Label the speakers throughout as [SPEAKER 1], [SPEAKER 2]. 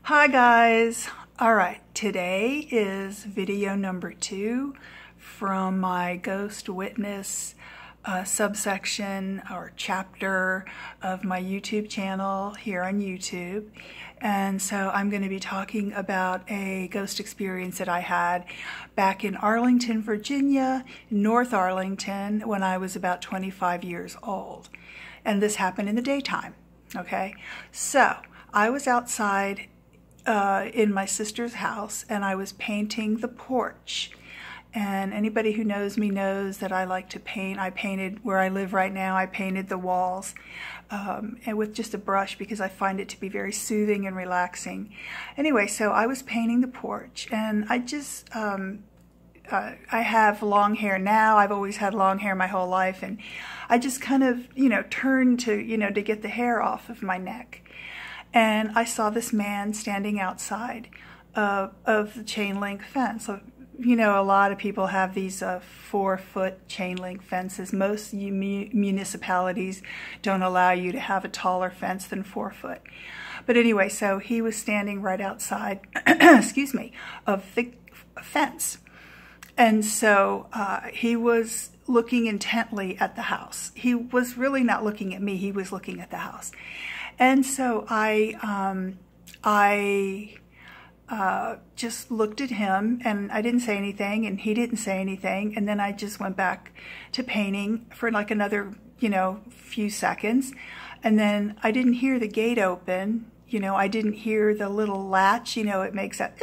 [SPEAKER 1] Hi guys. All right, today is video number 2 from my ghost witness subsection or chapter of my YouTube channel here on YouTube. And so I'm going to be talking about a ghost experience that I had back in Arlington, Virginia, North Arlington, when I was about 25 years old. And this happened in the daytime, okay? So I was outside in my sister's house, and I was painting the porch. And anybody who knows me knows that I like to paint. I painted where I live right now. I painted the walls and with just a brush because I find it to be very soothing and relaxing. Anyway, so I was painting the porch, and I just I have long hair now. I've always had long hair my whole life, and I just kind of turned to to get the hair off of my neck. And I saw this man standing outside of the chain link fence. So, a lot of people have these 4-foot chain link fences. Most municipalities don't allow you to have a taller fence than 4 foot. But anyway, so he was standing right outside, excuse me, of the fence. And so he was looking intently at the house. He was really not looking at me. He was looking at the house. And so I just looked at him, and I didn't say anything, and he didn't say anything. And then I just went back to painting for like another, few seconds. And then I didn't hear the gate open. I didn't hear the little latch, it makes that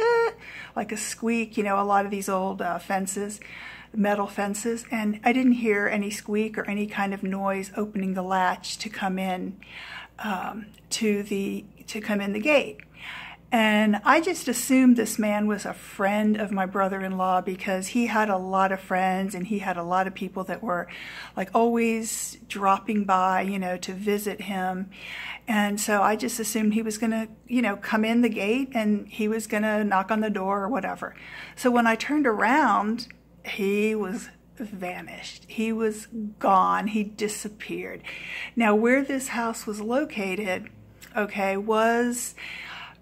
[SPEAKER 1] like a squeak, a lot of these old fences, metal fences. And I didn't hear any squeak or any kind of noise opening the latch to come in. To come in the gate. And I just assumed this man was a friend of my brother-in-law, because he had a lot of friends, and he had a lot of people that were like always dropping by, to visit him. And so I just assumed he was going to, come in the gate, and he was going to knock on the door or whatever. So when I turned around, he was vanished. He was gone. He disappeared. Now, where this house was located, okay, was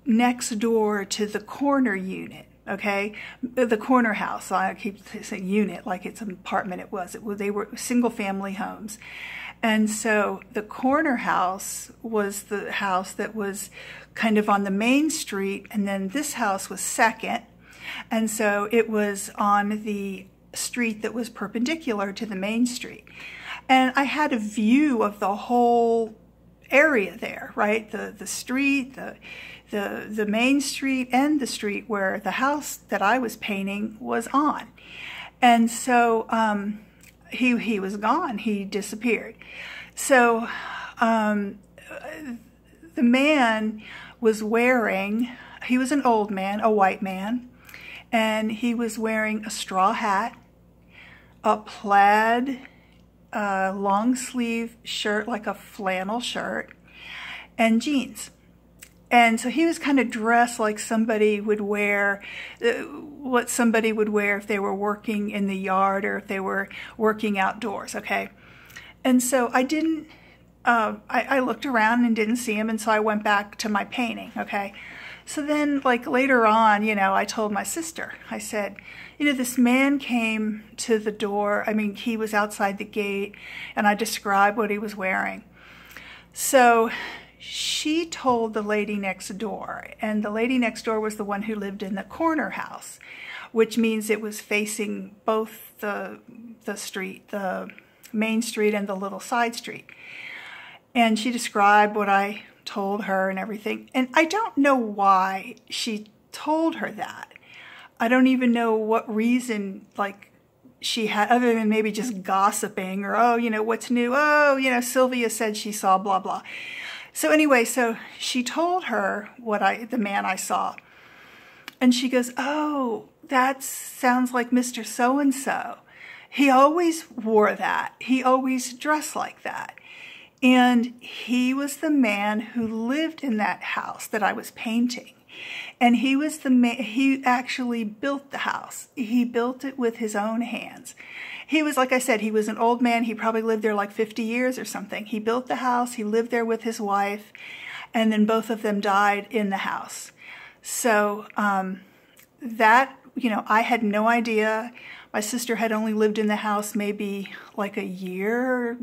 [SPEAKER 1] next door to the corner unit, okay, the corner house. I keep saying unit like it's an apartment. They were single family homes. And so the corner house was the house that was kind of on the main street, and then this house was second. And so it was on the street that was perpendicular to the main street. And I had a view of the whole area there, right? The street, the main street, and the street where the house that I was painting was on. And so he was gone. He disappeared. So the man was wearing, he was an old man, a white man, and he was wearing a straw hat, a plaid long sleeve shirt, like a flannel shirt, and jeans. And so he was kind of dressed like somebody would wear, what somebody would wear if they were working in the yard or if they were working outdoors, okay? And so I didn't, I looked around and didn't see him, and so I went back to my painting, okay? So then, like later on, I told my sister, I said, this man came to the door. I mean, he was outside the gate, and I described what he was wearing. So she told the lady next door, and the lady next door was the one who lived in the corner house, which means it was facing both the street, the main street and the little side street. And she described what I told her and everything. And I don't know why she told her that. I don't even know what reason, like, she had, other than maybe just gossiping or, oh, what's new? Oh, Sylvia said she saw blah, blah. So anyway, so she told her the man I saw. And she goes, oh, that sounds like Mr. So-and-so. He always wore that. He always dressed like that. And he was the man who lived in that house that I was painting. And he was the man, he actually built the house. He built it with his own hands. He was, like I said, he was an old man. He probably lived there like 50 years or something. He built the house. He lived there with his wife. And then both of them died in the house. So that, I had no idea. My sister had only lived in the house maybe like a year,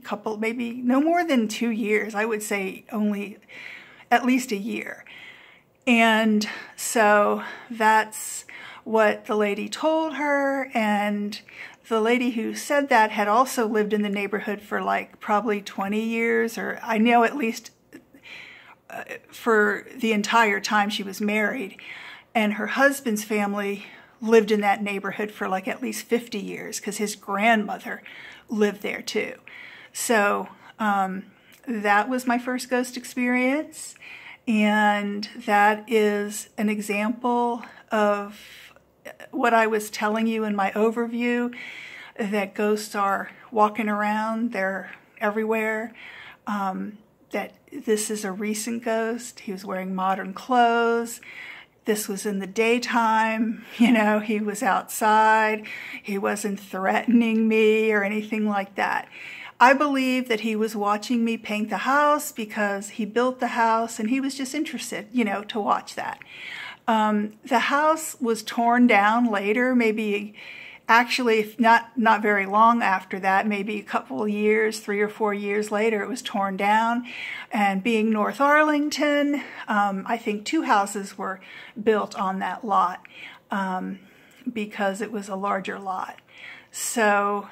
[SPEAKER 1] couple, maybe no more than 2 years. I would say only at least a year. And so that's what the lady told her. And the lady who said that had also lived in the neighborhood for like probably 20 years, or I know at least for the entire time she was married. And her husband's family lived in that neighborhood for like at least 50 years because his grandmother lived there too. So that was my first ghost experience. And that is an example of what I was telling you in my overview, that ghosts are walking around, they're everywhere. That this is a recent ghost. He was wearing modern clothes. This was in the daytime, he was outside. He wasn't threatening me or anything like that. I believe that he was watching me paint the house because he built the house and he was just interested, to watch that. The house was torn down later, maybe actually not very long after that, maybe a couple of years, 3 or 4 years later, it was torn down. And being North Arlington, I think 2 houses were built on that lot because it was a larger lot. So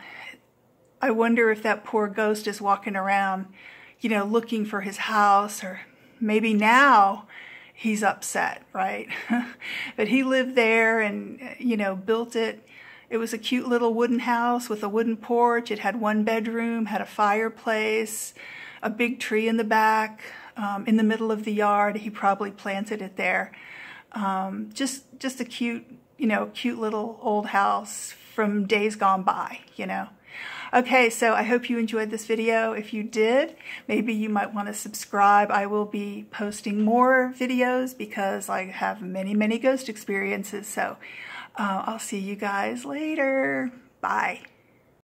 [SPEAKER 1] I wonder if that poor ghost is walking around, looking for his house, or maybe now he's upset, right? But he lived there and, built it. It was a cute little wooden house with a wooden porch. It had 1 bedroom, had a fireplace, a big tree in the back, in the middle of the yard. He probably planted it there. Just a cute, cute little old house from days gone by, Okay, so I hope you enjoyed this video. If you did, maybe you might want to subscribe. I will be posting more videos because I have many, many ghost experiences. So I'll see you guys later. Bye.